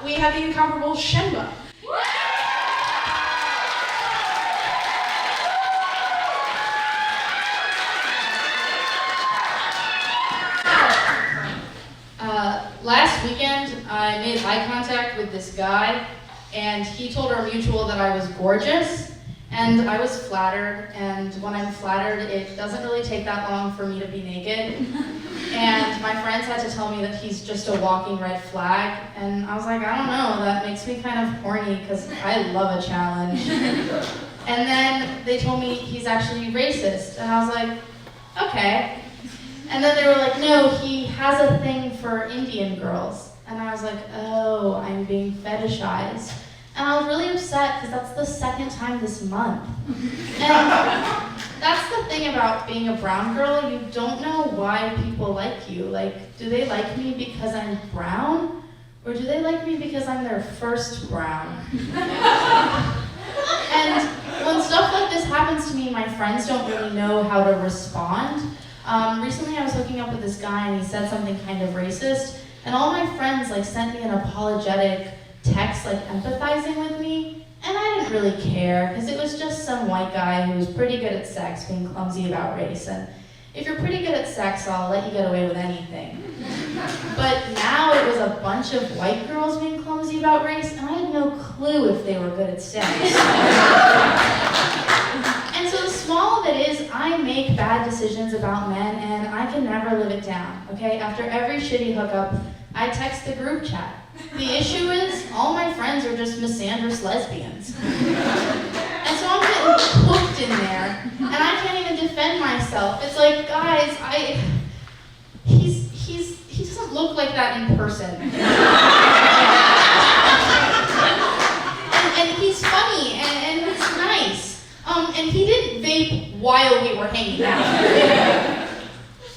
we have the incomparable Shenba. Last weekend, I made eye contact with this guy, and he told our mutual that I was gorgeous, and I was flattered, and when I'm flattered, it doesn't really take that long for me to be naked. And my friends had to tell me that he's just a walking red flag, and I was like, I don't know, that makes me kind of horny, because I love a challenge. And then they told me he's actually racist, and I was like, okay. And then they were like, no, he has a thing for Indian girls. And I was like, oh, I'm being fetishized. And I was really upset because that's the second time this month. And that's the thing about being a brown girl, you don't know why people like you. Like, do they like me because I'm brown? Or do they like me because I'm their first brown? And when stuff like this happens to me, my friends don't really know how to respond. Recently I was hooking up with this guy and he said something kind of racist, and all my friends sent me an apologetic text empathizing with me, and I didn't really care because it was just some white guy who was pretty good at sex being clumsy about race, and if you're pretty good at sex, I'll let you get away with anything. But now it was a bunch of white girls being clumsy about race, and I had no clue if they were good at sex. And so the small of it is, I make bad decisions about men, and I can never live it down, okay? After every shitty hookup, I text the group chat. The issue is, all my friends are just misandrous lesbians. And so I'm getting hooked in there, and I can't even defend myself. It's like, guys, he doesn't look like that in person. and he's funny, and he's nice. And he didn't vape while we were hanging out.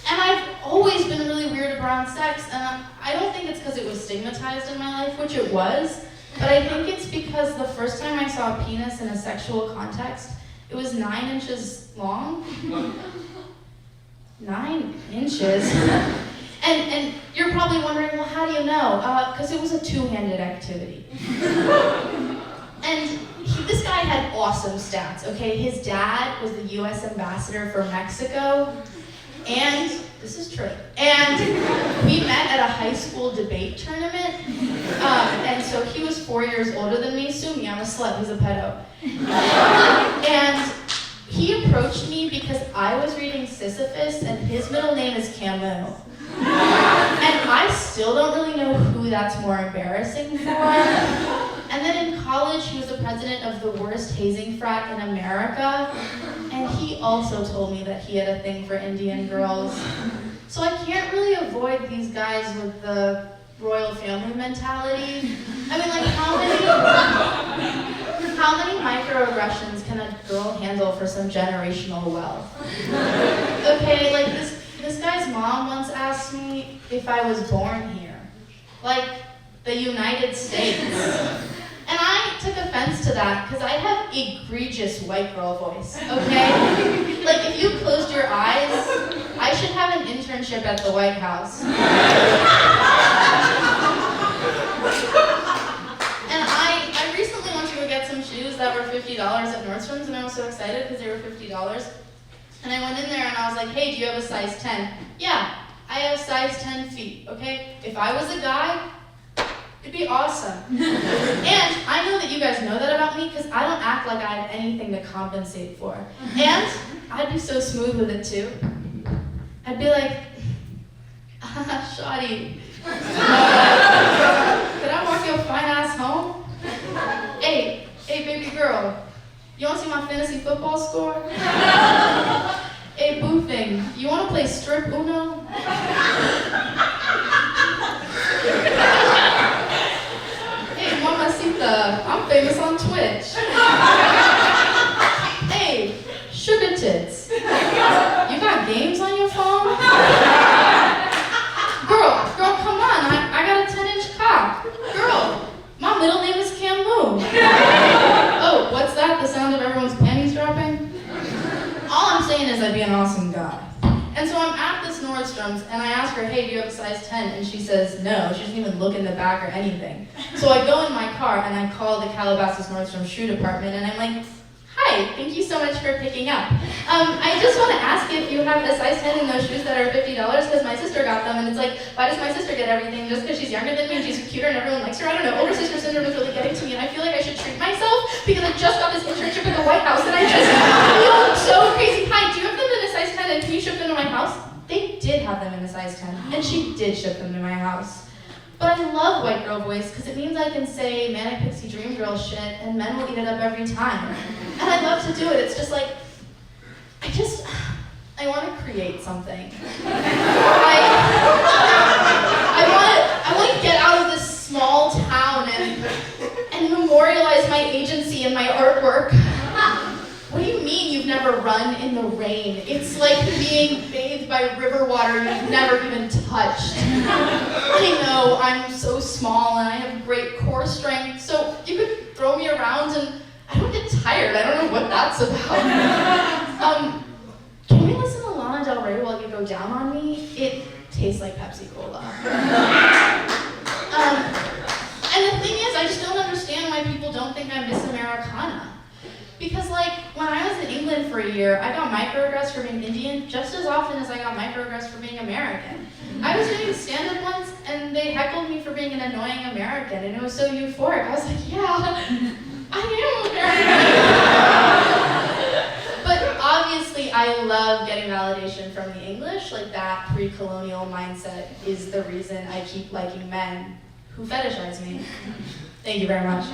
And I've always been really weird around sex, and I don't think it's because it was stigmatized in my life, which it was, but I think it's because the first time I saw a penis in a sexual context, it was 9 inches long. 9 inches. And you're probably wondering, well, how do you know? Because it was a two-handed activity. And this guy had awesome stats, okay? His dad was the US ambassador for Mexico, and this is true. And we met at a high school debate tournament, and so he was 4 years older than me. Sue me, I'm a slut, he's a pedo. And he approached me because I was reading Sisyphus, and his middle name is Camus. And I still don't really know who that's more embarrassing for. And then in college, he was the president of the worst hazing frat in America, and he also told me that he had a thing for Indian girls. So I can't really avoid these guys with the royal family mentality. I mean, how many microaggressions can a girl handle for some generational wealth? Okay, this guy's mom once asked me if I was born here, the United States. And I took offense to that because I have egregious white girl voice, okay? If you closed your eyes, I should have an internship at the White House. And I recently went to go get some shoes that were $50 at Nordstrom's, and I was so excited because they were $50. And I went in there and I was like, hey, do you have a size 10? Yeah, I have size 10 feet, okay? If I was a guy, it'd be awesome. And I know that you guys know that about me because I don't act like I have anything to compensate for. And I'd be so smooth with it too. I'd be like, Shawty, could I walk your fine ass home? Hey, baby girl, you wanna see my fantasy football score? Hey, boo thing, you wanna play strip Uno? Mamacita, I'm famous on Twitch. Hey, sugar tits, you got games on your phone? Girl, come on, I got a 10-inch cock. Girl, my middle name is Camus. Oh, what's that? The sound of everyone's panties dropping? All I'm saying is I'd be an awesome guy. And so I'm at this Nordstrom Nordstrom's and I ask her, hey, do you have a size 10? And she says no. She doesn't even look in the back or anything. So I go in my car and I call the Calabasas Nordstrom shoe department and I'm like, hi, thank you so much for picking up. I just want to ask if you have a size 10 in those shoes that are $50 because my sister got them, and it's like, why does my sister get everything just because she's younger than me and she's cuter and everyone likes her? I don't know, older sister syndrome is really getting to me and I feel like I should treat myself because I just got this internship at the White House and I just feel so crazy. Hi, do you have them in a size 10 and can you ship them to my house? They did have them in a size 10 and she did ship them to my house. But I love White Girl Voice because it means I can say Manic Pixie Dream Girl shit and men will eat it up every time. And I love to do it. It's just like, I want to create something. I want to get out of this small town and memorialize my agency and my artwork. What do you mean you've never run in the rain? It's like being bathed by river water you've never even touched. I know I'm so small and I have great core strength, so you could throw me around and I don't get tired. I don't know what that's about. Can we listen to Lana Del Rey while you go down on me? It tastes like Pepsi Cola. And the thing is, I just don't understand why people don't think I'm Miss Americana. Because like, when I was in England for a year, I got microaggressed for being Indian just as often as I got microaggressed for being American. I was doing stand-up once, and they heckled me for being an annoying American, and it was so euphoric. I was like, yeah, I am American. But obviously, I love getting validation from the English. Like, that pre-colonial mindset is the reason I keep liking men who fetishize me. Thank you very much.